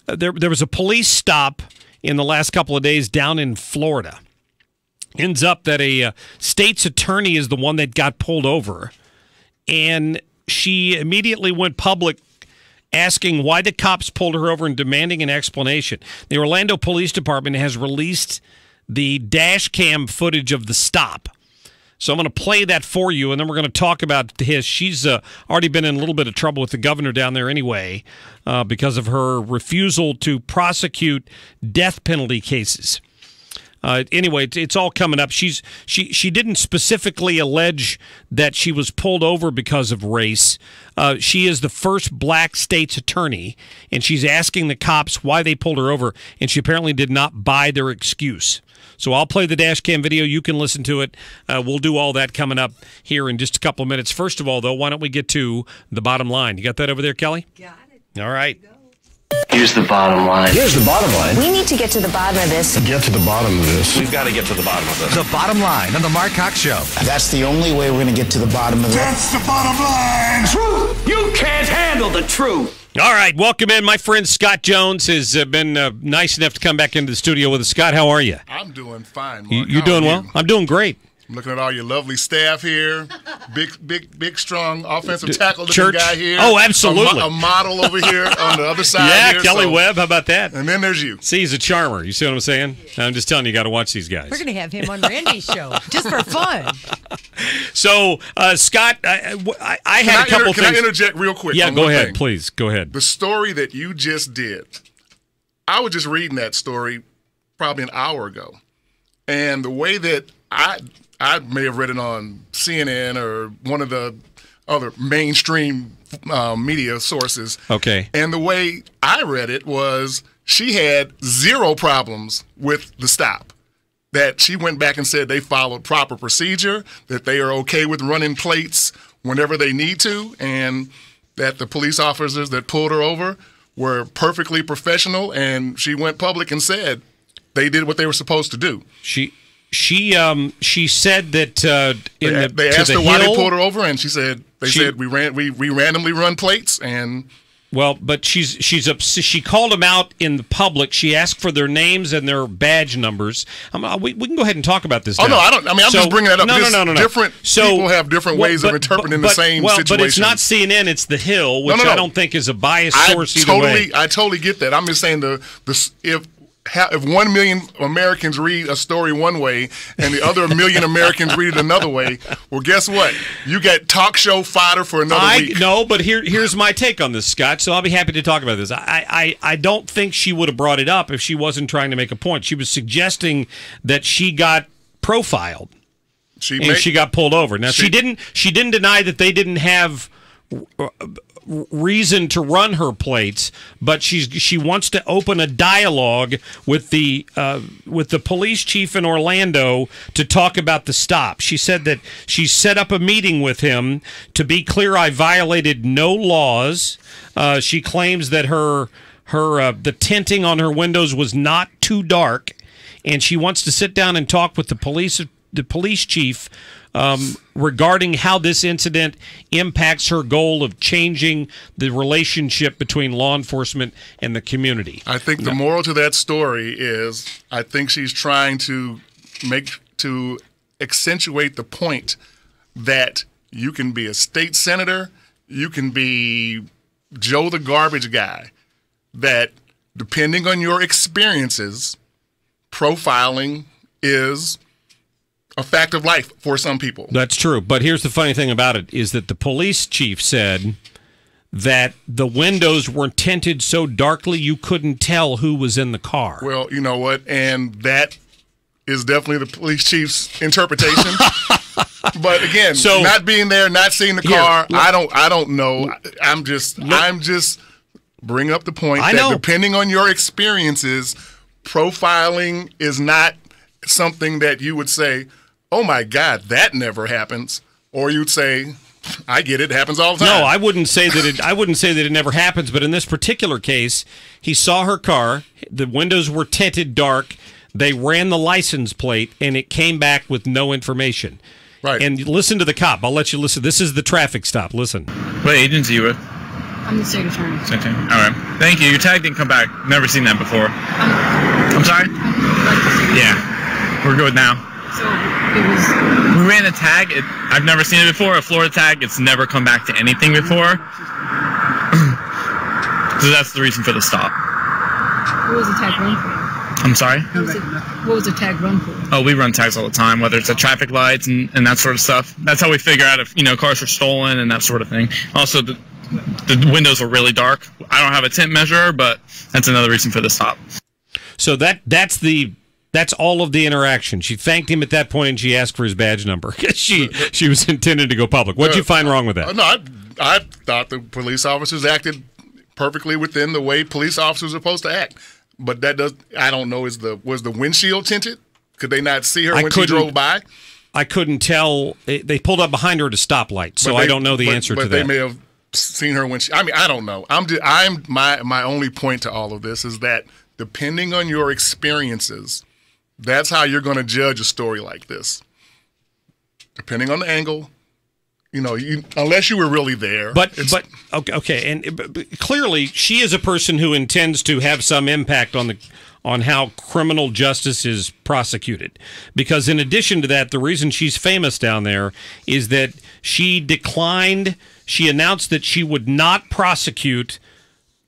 there was a police stop in the last couple of days down in Florida. Ends up that a state's attorney is the one that got pulled over, and she immediately went public asking why the cops pulled her over and demanding an explanation. The Orlando Police Department has released the dash cam footage of the stop. So I'm going to play that for you, and then we're going to talk about his. She's already been in a little bit of trouble with the governor down there anyway because of her refusal to prosecute death penalty cases. Anyway, it's all coming up. She didn't specifically allege that she was pulled over because of race. She is the first black state's attorney, and she's asking the cops why they pulled her over, and she apparently did not buy their excuse. So I'll play the dash cam video. You can listen to it. We'll do all that coming up here in just a couple of minutes. First of all, though, why don't we get to the bottom line? You got that over there, Kelly? Got it. All right. Here's the bottom line. Here's the bottom line. We need to get to the bottom of this. Get to the bottom of this. We've got to get to the bottom of this. The bottom line on the Mark Cox Show. That's the only way we're going to get to the bottom of this. That's the bottom line. Truth! You can't handle the truth! All right, welcome in. My friend Scott Jones has been nice enough to come back into the studio with us. Scott, how are you? I'm doing fine, Mark. You doing well? I'm doing great. I'm looking at all your lovely staff here. Big, strong offensive tackle Church guy here. Oh, absolutely. A model over here on the other side. Yeah, here, Kelly Webb. How about that? And then there's you. See, he's a charmer. You see what I'm saying? I'm just telling you, got to watch these guys. We're going to have him on Randy's show just for fun. So, Scott, I had a couple things. Can I interject real quick? Yeah, go ahead, please. Go ahead. The story that you just did, I was just reading that story probably an hour ago. And the way that I may have read it on CNN or one of the other mainstream media sources. Okay. And the way I read it was she had zero problems with the stop. That she went back and said they followed proper procedure, that they are okay with running plates whenever they need to, and that the police officers that pulled her over were perfectly professional, and she went public and said they did what they were supposed to do. She said that they asked her why they pulled her over, and she said we randomly run plates, and but she called them out in the public. She asked for their names and their badge numbers. We can go ahead and talk about this. Oh now. no, I don't. I mean, I'm just bringing that up. No. Different people have different ways of interpreting the same situation. But it's not CNN. It's The Hill, which I don't think is a biased source either way. I totally get that. I'm just saying if 1 million Americans read a story one way and the other million Americans read it another way, well, guess what? You get talk show fodder for another week. No, but here's my take on this, Scott. So I'll be happy to talk about this. I don't think she would have brought it up if she wasn't trying to make a point. She was suggesting that she got profiled and she got pulled over. Now she didn't deny that they didn't have reason to run her plates, but she wants to open a dialogue with the police chief in Orlando to talk about the stop. She said that she set up a meeting with him. To be clear, I violated no laws. She claims that the tinting on her windows was not too dark, and she wants to sit down and talk with the police chief regarding how this incident impacts her goal of changing the relationship between law enforcement and the community. I think the moral to that story is I think she's trying to accentuate the point that you can be a state senator, you can be Joe the garbage guy, that depending on your experiences, profiling is a fact of life for some people. That's true. But here's the funny thing about it is that the police chief said that the windows were tinted so darkly you couldn't tell who was in the car. Well, you know what? And that is definitely the police chief's interpretation. But again, not being there, not seeing the car, I don't know. I'm just bring up the point that depending on your experiences, profiling is not something that you would say, oh my God, that never happens. Or you'd say, I get it, it happens all the time. No, I wouldn't say that it never happens, but in this particular case, he saw her car, the windows were tinted dark, they ran the license plate, and it came back with no information. Right. And listen to the cop. I'll let you listen. This is the traffic stop. Listen. What agency you with? I'm the state attorney. State attorney. All right. Thank you. Your tag didn't come back. Never seen that before. I'm sorry? Yeah. We're good now. So it was... We ran a tag. I've never seen it before. A Florida tag. It's never come back to anything before. So that's the reason for the stop. What was the tag run for? I'm sorry? What was the tag run for? Oh, we run tags all the time, whether it's at traffic lights and that sort of stuff. That's how we figure out if, cars are stolen and that sort of thing. Also, the windows are really dark. I don't have a tint measure, but that's another reason for the stop. So that's all of the interaction. She thanked him at that point, and she asked for his badge number. she was intended to go public. What'd you find wrong with that? No, I thought the police officers acted perfectly within the way police officers are supposed to act. But I don't know, was the windshield tinted? Could they not see her when she drove by? I couldn't tell. They pulled up behind her at a stoplight, so I don't know the answer to that. But they may have seen her when I don't know. My only point to all of this is that depending on your experiences, that's how you're going to judge a story like this. Depending on the angle, unless you were really there. But okay, and clearly she is a person who intends to have some impact on how criminal justice is prosecuted. Because in addition to that, the reason she's famous down there is that she announced that she would not prosecute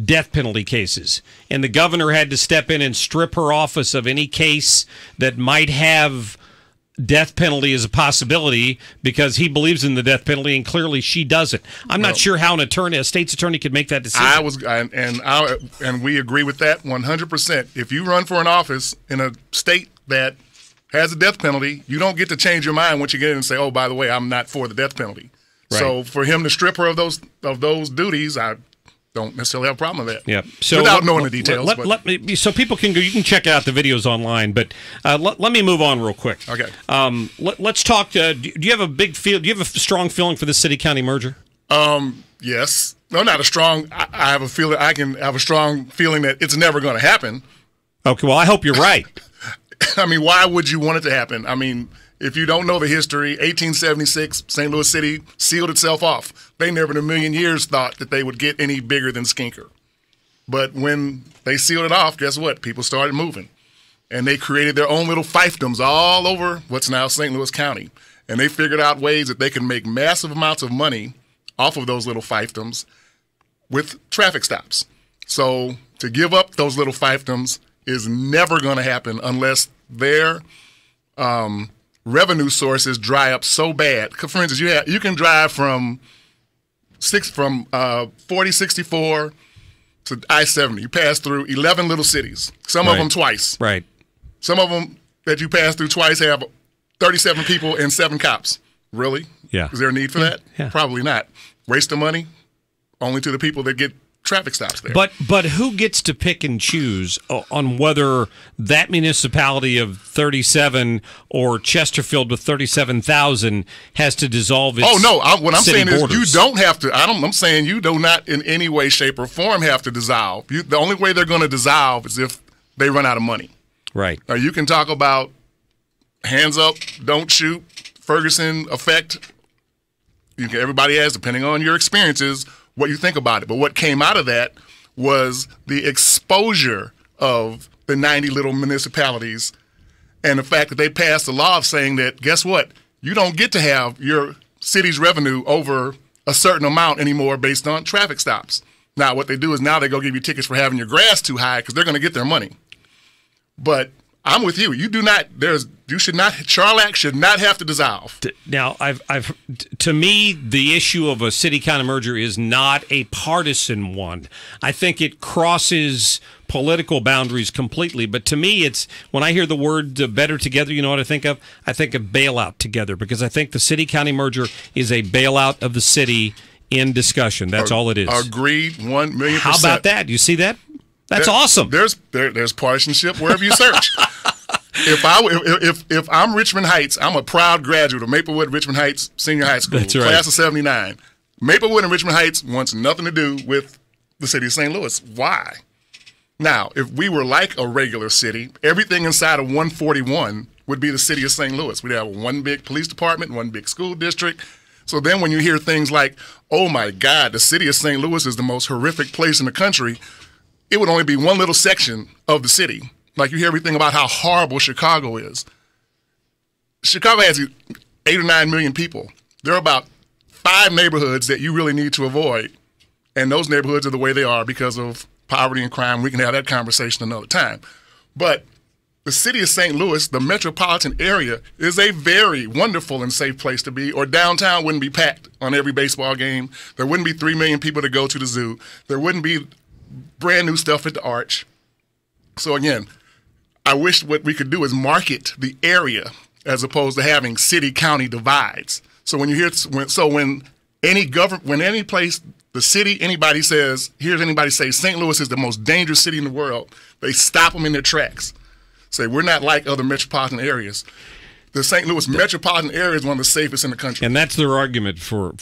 death penalty cases. And the governor had to step in and strip her office of any case that might have death penalty as a possibility because he believes in the death penalty, and clearly she doesn't. I'm not sure how a state's attorney could make that decision. And we agree with that 100%. If you run for an office in a state that has a death penalty, you don't get to change your mind once you get in and say, "Oh, by the way, I'm not for the death penalty." Right. So for him to strip her of those duties, I don't necessarily have a problem with that. Yeah. So without knowing the details. So people can go. You can check out the videos online, but let me move on real quick. Okay. Let's talk. Do you have a big feel? Do you have a strong feeling for the city-county merger? Yes. No, not a strong. I have a feeling. I can have a strong feeling that it's never going to happen. Okay. Well, I hope you're right. I mean, why would you want it to happen? I mean, if you don't know the history, 1876, St. Louis City sealed itself off. They never in a million years thought that they would get any bigger than Skinker. But when they sealed it off, guess what? People started moving. And they created their own little fiefdoms all over what's now St. Louis County. And they figured out ways that they can make massive amounts of money off of those little fiefdoms with traffic stops. So to give up those little fiefdoms is never going to happen unless their revenue sources dry up so bad. For instance, you can drive from 4064 to I-70. You pass through 11 little cities. Some of them twice. Right. Some of them that you pass through twice have 37 people and 7 cops. Really? Yeah. Is there a need for that? Yeah. Probably not. Waste of money only to the people that get traffic stops there. But who gets to pick and choose on whether that municipality of 37 or Chesterfield with 37,000 has to dissolve its what I'm saying borders? Is you don't have to. I'm saying you do not in any way, shape, or form have to dissolve. The only way they're going to dissolve is if they run out of money. Right. Now, you can talk about hands up, don't shoot, Ferguson effect. Everybody has, depending on your experiences, what you think about it. But what came out of that was the exposure of the 90 little municipalities and the fact that they passed a law saying that, guess what? You don't get to have your city's revenue over a certain amount anymore based on traffic stops. Now, what they do is now they go give you tickets for having your grass too high because they're going to get their money. But I'm with you. Charlac should not have to dissolve. Now, to me, the issue of a city-county merger is not a partisan one. I think it crosses political boundaries completely. But to me, it's when I hear the word better together, you know what I think of? I think of bailout together because I think the city-county merger is a bailout of the city in discussion. That's all it is. Agreed, 1,000,000%. How about that? You see that? That's awesome. There's partisanship wherever you search. If I'm Richmond Heights, I'm a proud graduate of Maplewood Richmond Heights Senior High School, That's right. Class of 79. Maplewood and Richmond Heights wants nothing to do with the city of St. Louis. Why? Now, if we were like a regular city, everything inside of 141 would be the city of St. Louis. We'd have one big police department, one big school district. So then when you hear things like, oh my God, the city of St. Louis is the most horrific place in the country, it would only be one little section of the city. Like you hear everything about how horrible Chicago is. Chicago has 8 or 9 million people. There are about 5 neighborhoods that you really need to avoid. And those neighborhoods are the way they are because of poverty and crime. We can have that conversation another time. But the city of St. Louis, the metropolitan area, is a very wonderful and safe place to be, or downtown wouldn't be packed on every baseball game. There wouldn't be 3 million people to go to the zoo. There wouldn't be brand new stuff at the Arch. So again, I wish what we could do is market the area as opposed to having city-county divides. So when you hear, when any place, the city, anybody says, here's anybody say St. Louis is the most dangerous city in the world, they stop them in their tracks. Say, we're not like other metropolitan areas. The St. Louis metropolitan area is one of the safest in the country. And that's their argument for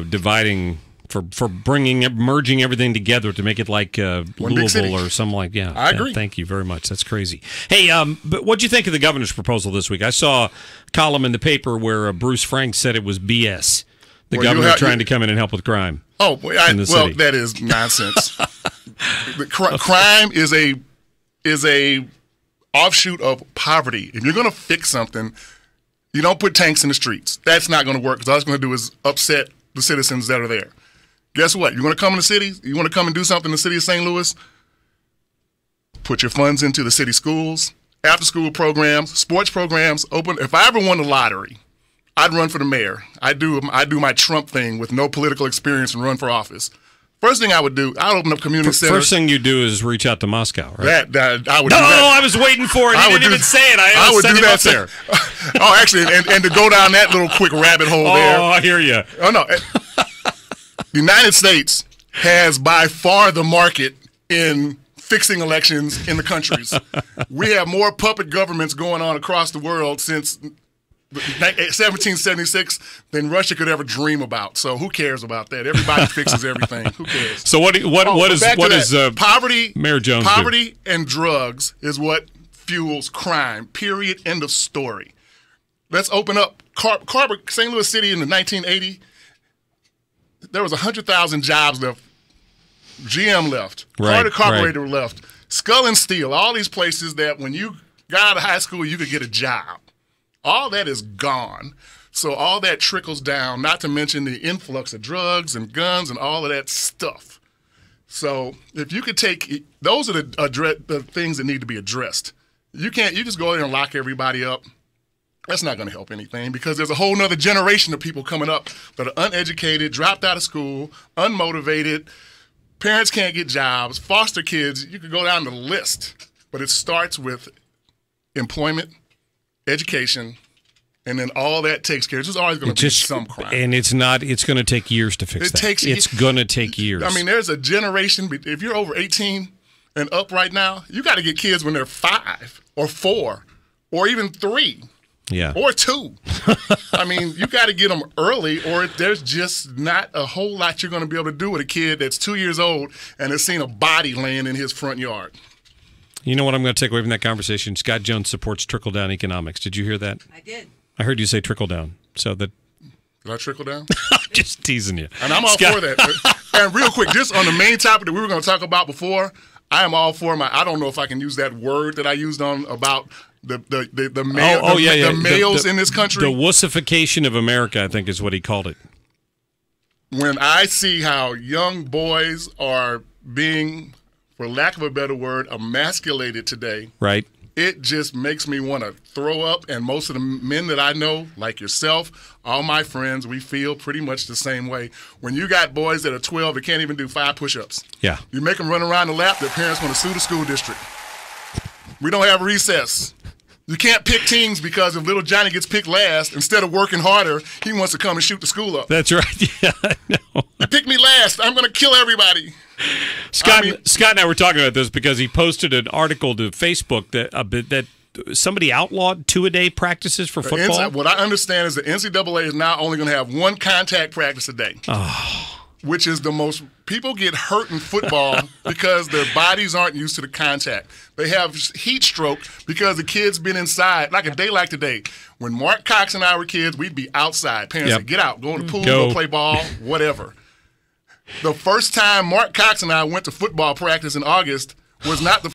dividing, for merging everything together to make it like Louisville or something like. Yeah, I agree. Thank you very much. That's crazy. Hey, but what'd you think of the governor's proposal this week? I saw a column in the paper where Bruce Frank said it was BS. The governor trying to come in and help with crime. Oh, that is nonsense. Crime is a offshoot of poverty. If you're going to fix something, you don't put tanks in the streets. That's not going to work because all it's going to do is upset the citizens that are there. Guess what? You're going to come in the city? You want to come and do something in the city of St. Louis? Put your funds into the city schools, after-school programs, sports programs. Open. If I ever won the lottery, I'd run for the mayor. I do my Trump thing with no political experience and run for office. First thing I would do, I'd open up community centers. First thing you do is reach out to Moscow, right? I would do that. I was waiting for it. You didn't even say it. I would do that there. Oh, actually, and to go down that little quick rabbit hole there. Oh, I hear you. Oh, no. The United States has by far the market in fixing elections in the countries. We have more puppet governments going on across the world since 1776 than Russia could ever dream about. So who cares about that? Everybody fixes everything. Who cares? So what is poverty? Mayor Jones poverty and drugs is what fuels crime. Period. End of story. Let's open up St. Louis City in the 1980. There was 100,000 jobs left. GM left. Carter Carburetor left. Skull and Steel. All these places that when you got out of high school you could get a job. All that is gone. So all that trickles down, not to mention the influx of drugs and guns and all of that stuff. So if you could take – those are the things that need to be addressed. You just go in and lock everybody up. That's not going to help anything because there's a whole nother generation of people coming up that are uneducated, dropped out of school, unmotivated. Parents can't get jobs, foster kids. You could go down the list. But it starts with employment, education, and then all that takes care. There's always going to be some crime. And it's going to take years to fix that. It's going to take years. I mean, there's a generation. If you're over 18 and up right now, you got to get kids when they're 5 or 4 or even 3. Yeah. Or 2. I mean, you got to get them early or there's just not a whole lot you're going to be able to do with a kid that's 2 years old and has seen a body laying in his front yard. You know what I'm going to take away from that conversation? Scott Jones supports trickle-down economics. Did you hear that? I did. I heard you say trickle-down. So that. Did I trickle down? I'm just teasing you. And I'm all for that. And real quick, just on the main topic that we were going to talk about before, I am all for I don't know if I can use that word that I used about the males in this country. The wussification of America, I think is what he called it. When I see how young boys are being, for lack of a better word, emasculated today. Right. It just makes me want to throw up. And most of the men that I know, like yourself, all my friends, we feel pretty much the same way. When you got boys that are 12 that can't even do 5 push-ups. Yeah. You make them run around the lap, their parents want to sue the school district. We don't have recess. You can't pick teams because if little Johnny gets picked last, instead of working harder, he wants to come and shoot the school up. That's right. Yeah, I know. You pick me last. I'm going to kill everybody. Scott and I were talking about this because he posted an article to Facebook that somebody outlawed 2-a-day practices for football. What I understand is the NCAA is now only going to have 1 contact practice a day. Oh. which is the most people get hurt in football because their bodies aren't used to the contact. They have heat stroke because the kids been inside. Like a day like today, when Mark Cox and I were kids, we'd be outside. Parents said, get out, go in the pool, go play ball, whatever. The first time Mark Cox and I went to football practice in August was not the